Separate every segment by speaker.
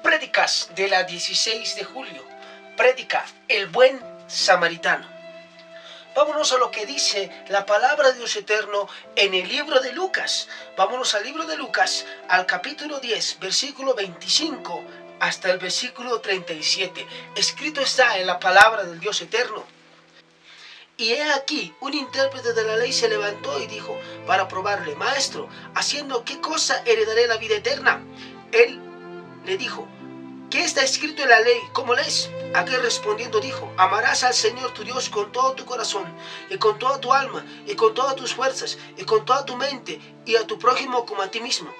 Speaker 1: Prédicas de la 16 de julio. Prédica el buen samaritano. Vámonos a lo que dice la palabra de Dios eterno en el libro de Lucas. Vámonos al libro de Lucas, al capítulo 10, versículo 25 hasta el versículo 37. Escrito está en la palabra del Dios eterno. Y he aquí, un intérprete de la ley se levantó y dijo, para probarle: Maestro, ¿haciendo qué cosa heredaré la vida eterna? Él le dijo: ¿qué está escrito en la ley? ¿Cómo lees? Aquel respondiendo dijo: amarás al Señor tu Dios con todo tu corazón, y con toda tu alma, y con todas tus fuerzas, y con toda tu mente, y a tu prójimo como a ti mismo.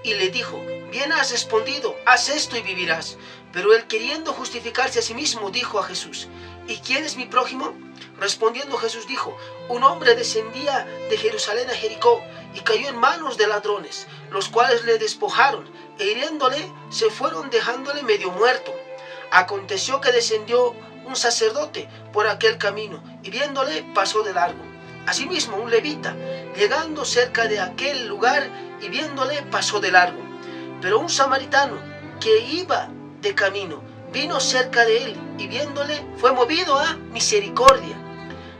Speaker 1: Y le dijo: bien has respondido, haz esto y vivirás. Pero él, queriendo justificarse a sí mismo, dijo a Jesús: ¿y quién es mi prójimo? Respondiendo Jesús dijo: un hombre descendía de Jerusalén a Jericó, y cayó en manos de ladrones, los cuales le despojaron, e hiriéndole se fueron dejándole medio muerto. Aconteció que descendió un sacerdote por aquel camino, y viéndole pasó de largo. Asimismo un levita, llegando cerca de aquel lugar y viéndole, pasó de largo. Pero un samaritano que iba de camino vino cerca de él, y viéndole fue movido a misericordia.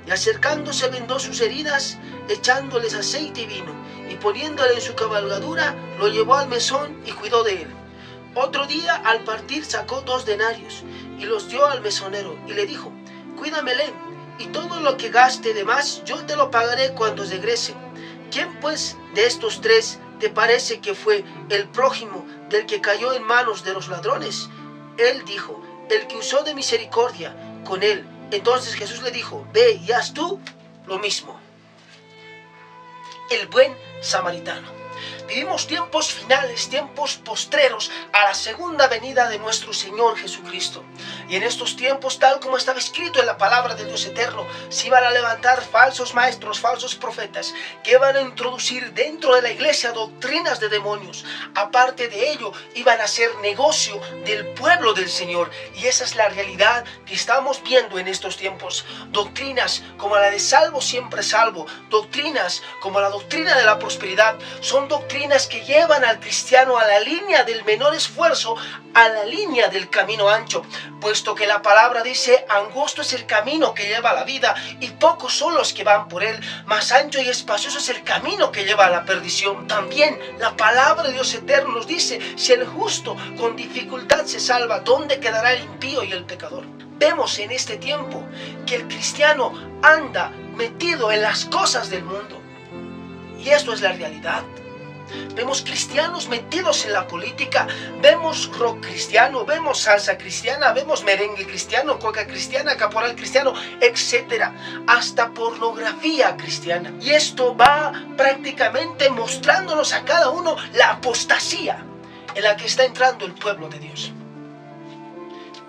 Speaker 1: Y acercándose vendó sus heridas, echándoles aceite y vino, y poniéndole en su cabalgadura, lo llevó al mesón y cuidó de él. Otro día al partir sacó 2 denarios, y los dio al mesonero, y le dijo: cuídamele, y todo lo que gaste de más yo te lo pagaré cuando regrese. ¿Quién pues de estos 3 te parece que fue el prójimo del que cayó en manos de los ladrones? Él dijo: el que usó de misericordia con él. Entonces Jesús le dijo: ve y haz tú lo mismo. El buen samaritano. Vivimos tiempos finales, tiempos postreros a la segunda venida de nuestro Señor Jesucristo. Y en estos tiempos, tal como estaba escrito en la palabra del Dios eterno, se iban a levantar falsos maestros, falsos profetas, que iban a introducir dentro de la iglesia doctrinas de demonios. Aparte de ello, iban a hacer negocio del pueblo del Señor. Y esa es la realidad que estamos viendo en estos tiempos. Doctrinas como la de salvo siempre salvo, doctrinas como la doctrina de la prosperidad, son doctrinas que llevan al cristiano a la línea del menor esfuerzo, a la línea del camino ancho, puesto que la palabra dice: angosto es el camino que lleva a la vida, y pocos son los que van por él, más ancho y espacioso es el camino que lleva a la perdición. También la palabra de Dios eterno nos dice: si el justo con dificultad se salva, ¿dónde quedará el impío y el pecador? Vemos en este tiempo que el cristiano anda metido en las cosas del mundo, y esto es la realidad. Vemos cristianos metidos en la política, vemos rock cristiano, vemos salsa cristiana, vemos merengue cristiano, coca cristiana, caporal cristiano, etc. Hasta pornografía cristiana. Y esto va prácticamente mostrándonos a cada uno la apostasía en la que está entrando el pueblo de Dios.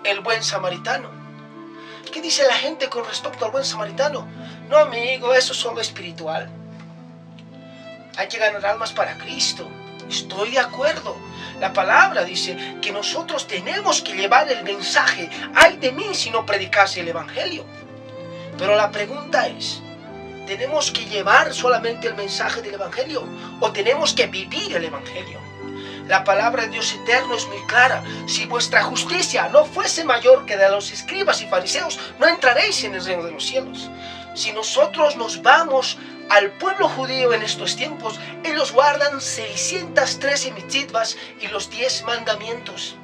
Speaker 1: El buen samaritano. ¿Qué dice la gente con respecto al buen samaritano? No, amigo, eso es solo espiritual. Hay que ganar almas para Cristo. Estoy de acuerdo. La palabra dice que nosotros tenemos que llevar el mensaje. Ay de mí si no predicase el evangelio. Pero la pregunta es: ¿tenemos que llevar solamente el mensaje del evangelio o tenemos que vivir el evangelio? La palabra de Dios eterno es muy clara: si vuestra justicia no fuese mayor que de los escribas y fariseos, no entraréis en el reino de los cielos. Si nosotros nos vamos al pueblo judío en estos tiempos, ellos guardan 613 mitzvahs y los 10 mandamientos.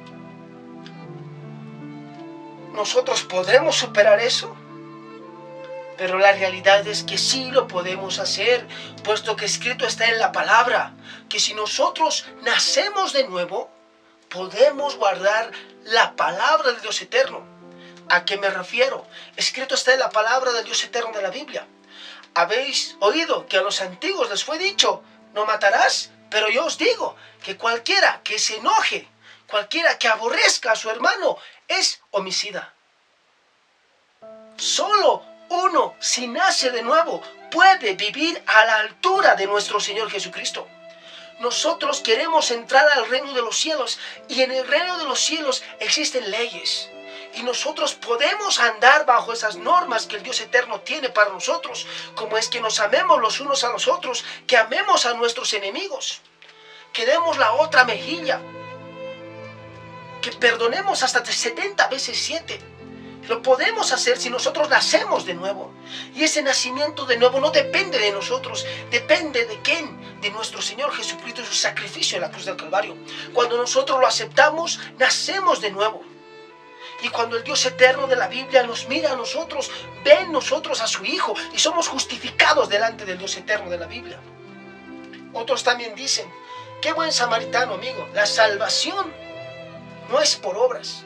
Speaker 1: ¿Nosotros podremos superar eso? Pero la realidad es que sí lo podemos hacer, puesto que escrito está en la palabra, que si nosotros nacemos de nuevo, podemos guardar la palabra del Dios eterno. ¿A qué me refiero? Escrito está en la palabra del Dios eterno de la Biblia. Habéis oído que a los antiguos les fue dicho: no matarás, pero yo os digo que cualquiera que se enoje, cualquiera que aborrezca a su hermano, es homicida. Solo uno, si nace de nuevo, puede vivir a la altura de nuestro Señor Jesucristo. Nosotros queremos entrar al reino de los cielos, y en el reino de los cielos existen leyes. Y nosotros podemos andar bajo esas normas que el Dios eterno tiene para nosotros, como es que nos amemos los unos a los otros, que amemos a nuestros enemigos, que demos la otra mejilla. que perdonemos hasta 70 veces 7. Lo podemos hacer si nosotros nacemos de nuevo. Y ese nacimiento de nuevo no depende de nosotros. ¿Depende de quién? De nuestro Señor Jesucristo y su sacrificio en la cruz del Calvario. Cuando nosotros lo aceptamos, nacemos de nuevo. Y cuando el Dios eterno de la Biblia nos mira a nosotros, ve en nosotros a su Hijo y somos justificados delante del Dios eterno de la Biblia. Otros también dicen, qué buen samaritano, amigo. La salvación no es por obras,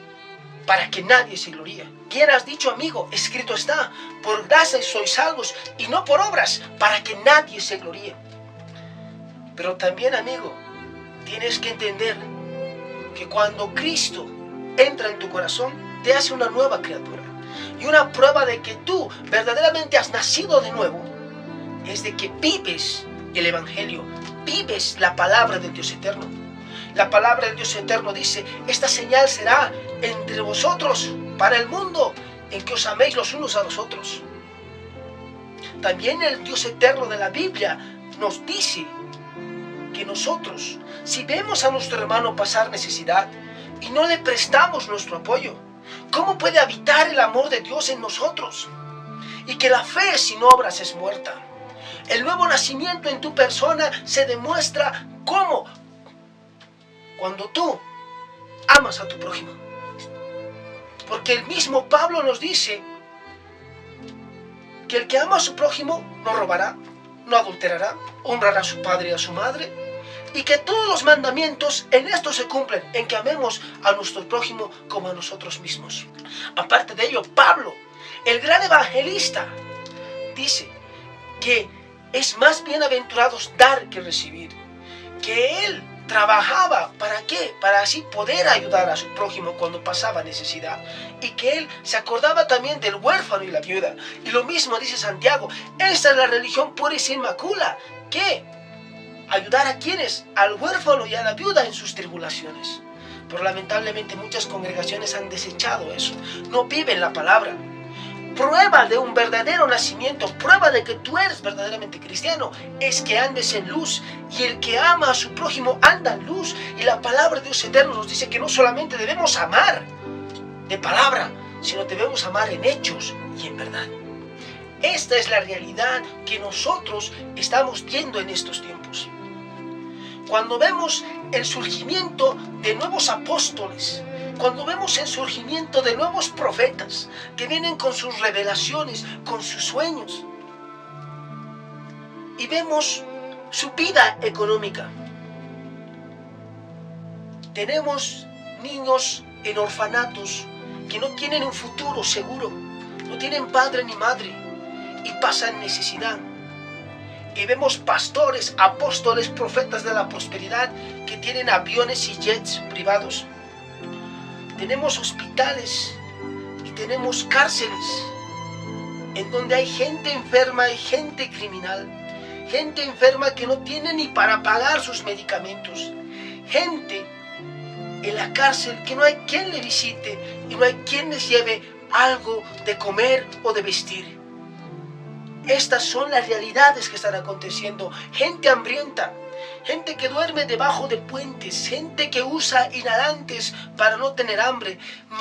Speaker 1: para que nadie se gloríe. ¿Quién has dicho, amigo? Escrito está, por gracia sois salvos y no por obras, para que nadie se gloríe. Pero también, amigo, tienes que entender que cuando Cristo entra en tu corazón, te hace una nueva criatura. Y una prueba de que tú verdaderamente has nacido de nuevo es de que vives el Evangelio, vives la palabra del Dios eterno. La palabra del Dios eterno dice, esta señal será entre vosotros para el mundo, en que os améis los unos a los otros. También el Dios eterno de la Biblia nos dice que nosotros, si vemos a nuestro hermano pasar necesidad y no le prestamos nuestro apoyo, ¿cómo puede habitar el amor de Dios en nosotros? Y que la fe sin obras es muerta. El nuevo nacimiento en tu persona se demuestra ¿cómo? Cuando tú amas a tu prójimo. Porque el mismo Pablo nos dice que el que ama a su prójimo no robará, no adulterará, honrará a su padre y a su madre, y que todos los mandamientos en esto se cumplen, en que amemos a nuestro prójimo como a nosotros mismos. Aparte de ello, Pablo, el gran evangelista, dice que es más bienaventurados dar que recibir, que él trabajaba, ¿para qué? Para así poder ayudar a su prójimo cuando pasaba necesidad. Y que él se acordaba también del huérfano y la viuda. Y lo mismo dice Santiago, esta es la religión pura y sin macula. ¿Qué? Ayudar a quienes, al huérfano y a la viuda en sus tribulaciones. Pero lamentablemente muchas congregaciones han desechado eso. No viven la palabra. Prueba de un verdadero nacimiento, prueba de que tú eres verdaderamente cristiano, es que andes en luz. Y el que ama a su prójimo anda en luz. Y la palabra de Dios eterno nos dice que no solamente debemos amar de palabra, sino debemos amar en hechos y en verdad. Esta es la realidad que nosotros estamos viendo en estos tiempos. Cuando vemos el surgimiento de nuevos apóstoles, cuando vemos el surgimiento de nuevos profetas que vienen con sus revelaciones, con sus sueños, y vemos su vida económica. Tenemos niños en orfanatos que no tienen un futuro seguro, no tienen padre ni madre y pasan necesidad. Y vemos pastores, apóstoles, profetas de la prosperidad que tienen aviones y jets privados. Tenemos hospitales y tenemos cárceles en donde hay gente enferma y gente criminal. Gente enferma que no tiene ni para pagar sus medicamentos. Gente en la cárcel que no hay quien le visite y no hay quien les lleve algo de comer o de vestir. Estas son las realidades que están aconteciendo. Gente hambrienta, gente que duerme debajo de puentes, gente que usa inhalantes para no tener hambre,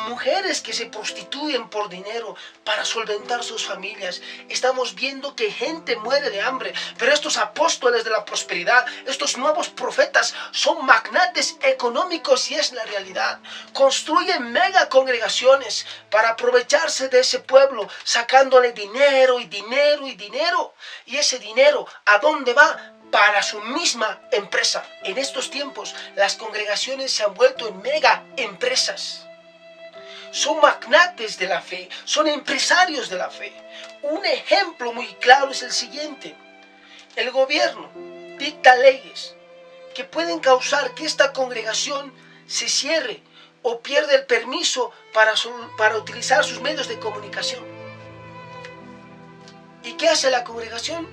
Speaker 1: mujeres que se prostituyen por dinero para solventar sus familias. Estamos viendo que gente muere de hambre, pero estos apóstoles de la prosperidad, estos nuevos profetas son magnates económicos y es la realidad. Construyen mega congregaciones para aprovecharse de ese pueblo, sacándole dinero y dinero y dinero. Y ese dinero, ¿a dónde va? Para su misma empresa. En estos tiempos las congregaciones se han vuelto en mega empresas. Son magnates de la fe, son empresarios de la fe. Un ejemplo muy claro es el siguiente. El gobierno dicta leyes que pueden causar que esta congregación se cierre o pierda el permiso para utilizar sus medios de comunicación. ¿Y qué hace la congregación?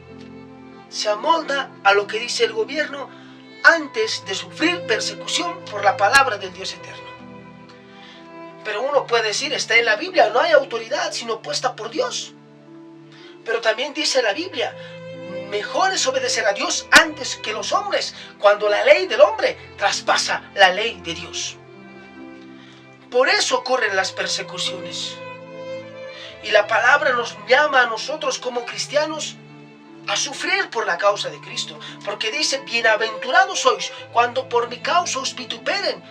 Speaker 1: Se amolda a lo que dice el gobierno antes de sufrir persecución por la palabra del Dios eterno. Pero uno puede decir, está en la Biblia, no hay autoridad sino puesta por Dios. Pero también dice la Biblia, mejor es obedecer a Dios antes que los hombres, cuando la ley del hombre traspasa la ley de Dios. Por eso ocurren las persecuciones. Y la palabra nos llama a nosotros como cristianos a sufrir por la causa de Cristo. Porque dice, bienaventurados sois cuando por mi causa os vituperen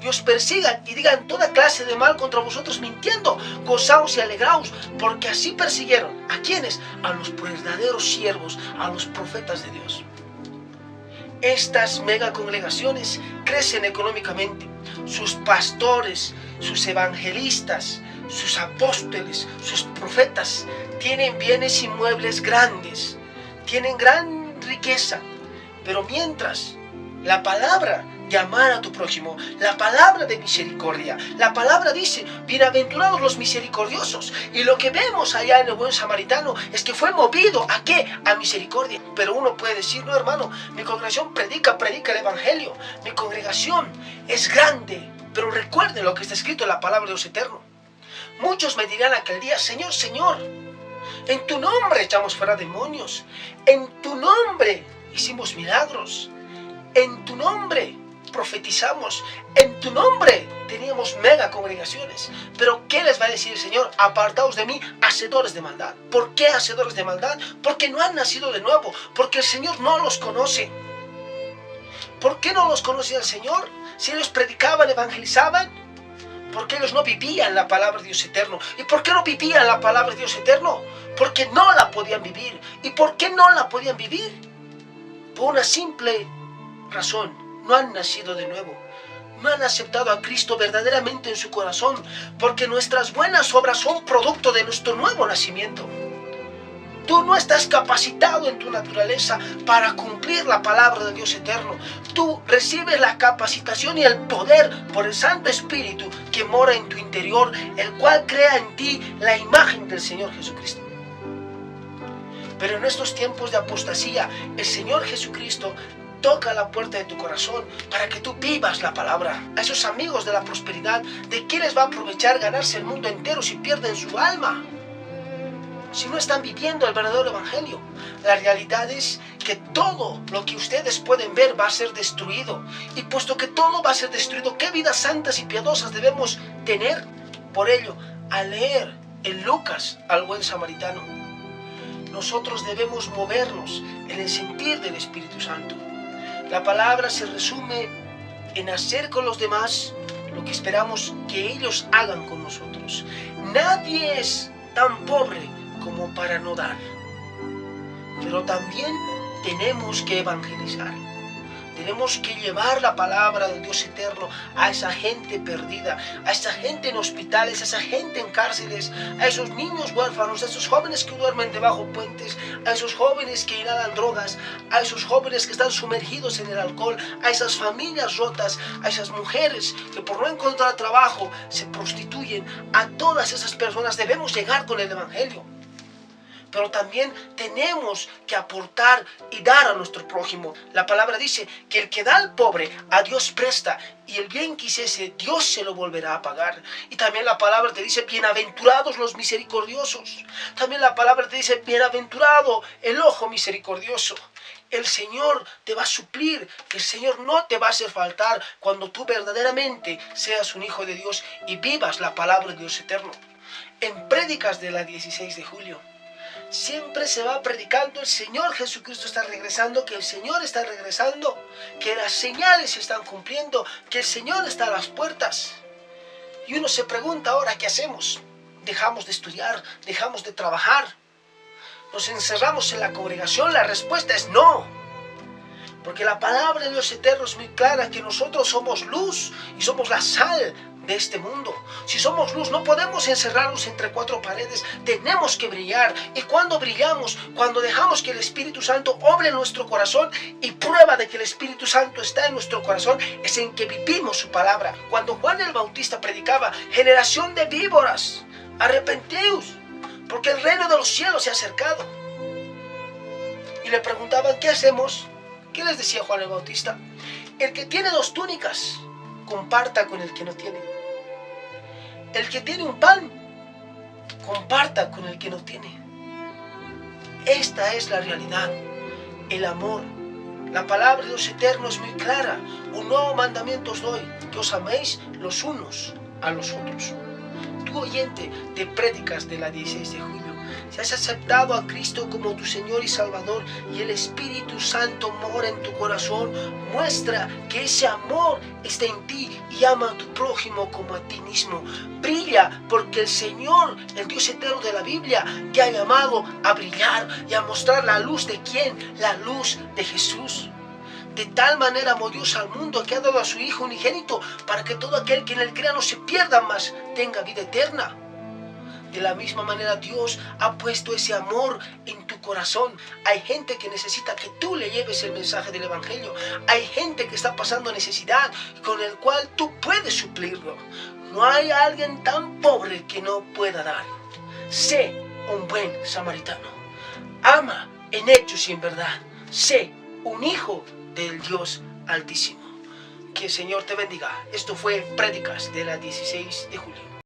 Speaker 1: y os persigan y digan toda clase de mal contra vosotros mintiendo. Gozaos y alegraos, porque así persiguieron. ¿A quiénes? A los verdaderos siervos, a los profetas de Dios. Estas mega congregaciones crecen económicamente. Sus pastores, sus evangelistas, sus apóstoles, sus profetas tienen bienes inmuebles grandes, tienen gran riqueza. Pero mientras la palabra de amar a tu prójimo, la palabra de misericordia, la palabra dice, bienaventurados los misericordiosos. Y lo que vemos allá en el buen samaritano es que fue movido ¿a qué? A misericordia. Pero uno puede decir, no hermano, mi congregación predica el evangelio, mi congregación es grande. Pero recuerden lo que está escrito en la palabra de Dios eterno. Muchos me dirán aquel día, Señor, Señor, en tu nombre echamos fuera demonios, en tu nombre hicimos milagros, en tu nombre profetizamos, en tu nombre teníamos mega congregaciones. Pero ¿qué les va a decir el Señor? Apartaos de mí, hacedores de maldad. ¿Por qué hacedores de maldad? Porque no han nacido de nuevo, porque el Señor no los conoce. ¿Por qué no los conocía el Señor? Si ellos predicaban, evangelizaban, porque ellos no vivían la palabra de Dios eterno. ¿Y por qué no vivían la palabra de Dios eterno? Porque no la podían vivir. ¿Y por qué no la podían vivir? Por una simple razón: no han nacido de nuevo, no han aceptado a Cristo verdaderamente en su corazón, porque nuestras buenas obras son producto de nuestro nuevo nacimiento. Tú no estás capacitado en tu naturaleza para cumplir la palabra de Dios eterno. Tú recibes la capacitación y el poder por el Santo Espíritu que mora en tu interior, el cual crea en ti la imagen del Señor Jesucristo. Pero en estos tiempos de apostasía, el Señor Jesucristo toca la puerta de tu corazón para que tú vivas la palabra. A esos amigos de la prosperidad, ¿de qué les va a aprovechar ganarse el mundo entero si pierden su alma? Si no están viviendo el verdadero evangelio. La realidad es que todo lo que ustedes pueden ver va a ser destruido. Y puesto que todo va a ser destruido, ¿qué vidas santas y piadosas debemos tener? Por ello, al leer en Lucas al buen samaritano, nosotros debemos movernos en el sentir del Espíritu Santo. La palabra se resume en hacer con los demás lo que esperamos que ellos hagan con nosotros. Nadie es tan pobre como para no dar. Pero también tenemos que evangelizar. Tenemos que llevar la palabra del Dios eterno a esa gente perdida, a esa gente en hospitales, a esa gente en cárceles, a esos niños huérfanos, a esos jóvenes que duermen debajo de puentes, a esos jóvenes que inhalan drogas, a esos jóvenes que están sumergidos en el alcohol, a esas familias rotas, a esas mujeres que por no encontrar trabajo se prostituyen. A todas esas personas debemos llegar con el evangelio. Pero también tenemos que aportar y dar a nuestro prójimo. La palabra dice que el que da al pobre, a Dios presta, y el bien que hiciese, Dios se lo volverá a pagar. Y también la palabra te dice, bienaventurados los misericordiosos. También la palabra te dice, bienaventurado el ojo misericordioso. El Señor te va a suplir, el Señor no te va a hacer faltar cuando tú verdaderamente seas un hijo de Dios y vivas la palabra de Dios eterno. En prédicas de la 16 de julio, siempre se va predicando, el Señor Jesucristo está regresando, que el Señor está regresando, que las señales se están cumpliendo, que el Señor está a las puertas. Y uno se pregunta ahora, ¿qué hacemos? ¿Dejamos de estudiar? ¿Dejamos de trabajar? ¿Nos encerramos en la congregación? La respuesta es no. Porque la palabra de Dios eterno es muy clara, que nosotros somos luz y somos la sal de este mundo. Si somos luz, no podemos encerrarnos entre cuatro paredes, tenemos que brillar. Y cuando brillamos, cuando dejamos que el Espíritu Santo obre en nuestro corazón, y prueba de que el Espíritu Santo está en nuestro corazón es en que vivimos su palabra. Cuando Juan el Bautista predicaba, generación de víboras, arrepentíos, porque el reino de los cielos se ha acercado. Y le preguntaban, ¿qué hacemos? ¿Qué les decía Juan el Bautista? El que tiene 2 túnicas, comparta con el que no tiene. El que tiene un pan, comparta con el que no tiene. Esta es la realidad, el amor, La palabra de Dios eterno es muy clara. Un nuevo mandamiento os doy, que os améis los unos a los otros. Tú, oyente de prédicas de la 16 de julio, si has aceptado a Cristo como tu Señor y Salvador y el Espíritu Santo mora en tu corazón, muestra que ese amor está en ti y ama a tu prójimo como a ti mismo. Brilla porque el Señor, el Dios eterno de la Biblia, te ha llamado a brillar y a mostrar la luz de ¿quién? La luz de Jesús. De tal manera amó Dios al mundo que ha dado a su Hijo unigénito para que todo aquel que en él crea no se pierda, mas tenga vida eterna. De la misma manera Dios ha puesto ese amor en tu corazón. Hay gente que necesita que tú le lleves el mensaje del Evangelio. Hay gente que está pasando necesidad con el cual tú puedes suplirlo. No hay alguien tan pobre que no pueda dar. Sé un buen samaritano. Ama en hechos y en verdad. Sé un hijo del Dios Altísimo. Que el Señor te bendiga. Esto fue Prédicas de la 16 de julio.